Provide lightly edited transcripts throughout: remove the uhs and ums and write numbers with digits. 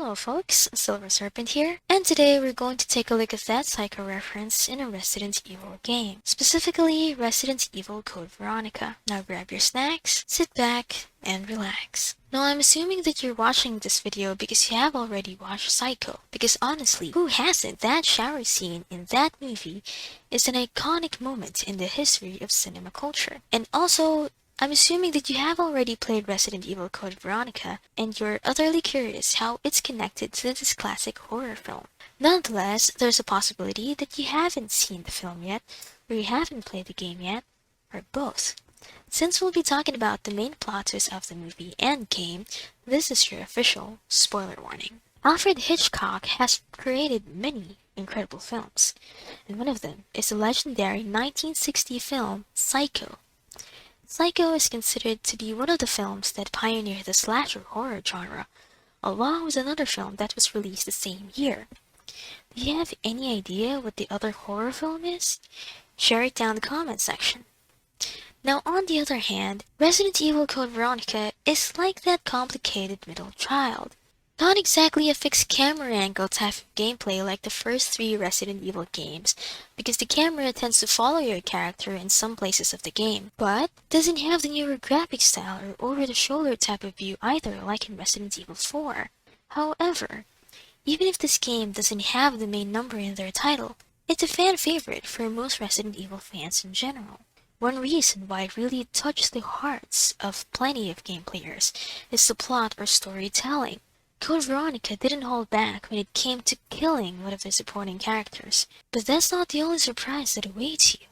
Hello folks, Silver Serpent here, and today we're going to take a look at that Psycho reference in a Resident Evil game, specifically Resident Evil Code Veronica. Now grab your snacks, sit back, and relax. Now I'm assuming that you're watching this video because you have already watched Psycho, because honestly, who hasn't? That shower scene in that movie is an iconic moment in the history of cinema culture. And also, I'm assuming that you have already played Resident Evil Code Veronica, and you're utterly curious how it's connected to this classic horror film. Nonetheless, there's a possibility that you haven't seen the film yet, or you haven't played the game yet, or both. Since we'll be talking about the main plot twist of the movie and game, this is your official spoiler warning. Alfred Hitchcock has created many incredible films, and one of them is the legendary 1960 film Psycho. Psycho is considered to be one of the films that pioneered the slasher horror genre, along with another film that was released the same year. Do you have any idea what the other horror film is? Share it down in the comment section. Now on the other hand, Resident Evil Code Veronica is like that complicated middle child. Not exactly a fixed camera angle type of gameplay like the first 3 Resident Evil games, because the camera tends to follow your character in some places of the game, but doesn't have the newer graphic style or over-the-shoulder type of view either like in Resident Evil 4. However, even if this game doesn't have the main number in their title, it's a fan favorite for most Resident Evil fans in general. One reason why it really touched the hearts of plenty of game players is the plot or storytelling. Code Veronica didn't hold back when it came to killing one of the supporting characters. But that's not the only surprise that awaits you.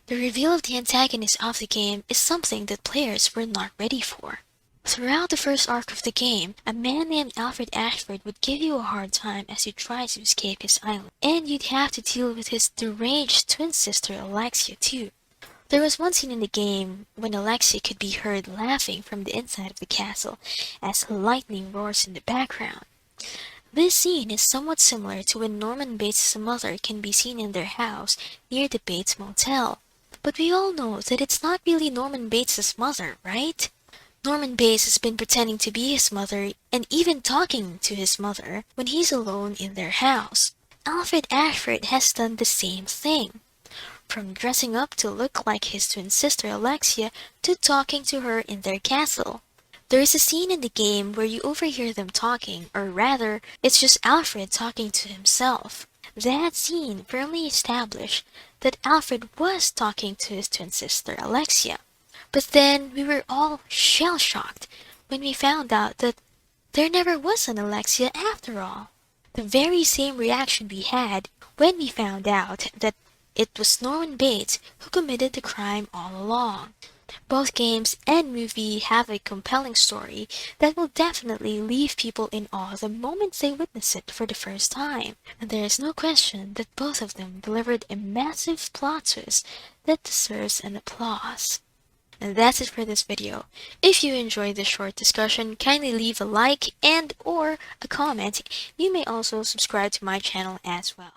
The reveal of the antagonist of the game is something that players were not ready for. Throughout the first arc of the game, a man named Alfred Ashford would give you a hard time as you try to escape his island, and you'd have to deal with his deranged twin sister Alexia too. There was one scene in the game when Alexia could be heard laughing from the inside of the castle as lightning roars in the background. This scene is somewhat similar to when Norman Bates' mother can be seen in their house near the Bates Motel. But we all know that it's not really Norman Bates' mother, right? Norman Bates has been pretending to be his mother and even talking to his mother when he's alone in their house. Alfred Ashford has done the same thing. From dressing up to look like his twin sister Alexia to talking to her in their castle. There is a scene in the game where you overhear them talking, or rather, it's just Alfred talking to himself. That scene firmly established that Alfred was talking to his twin sister Alexia. But then we were all shell-shocked when we found out that there never was an Alexia after all. The very same reaction we had when we found out that it was Norman Bates who committed the crime all along. Both games and movie have a compelling story that will definitely leave people in awe the moment they witness it for the first time. And there is no question that both of them delivered a massive plot twist that deserves an applause. And that's it for this video. If you enjoyed this short discussion, kindly leave a like and or a comment. You may also subscribe to my channel as well.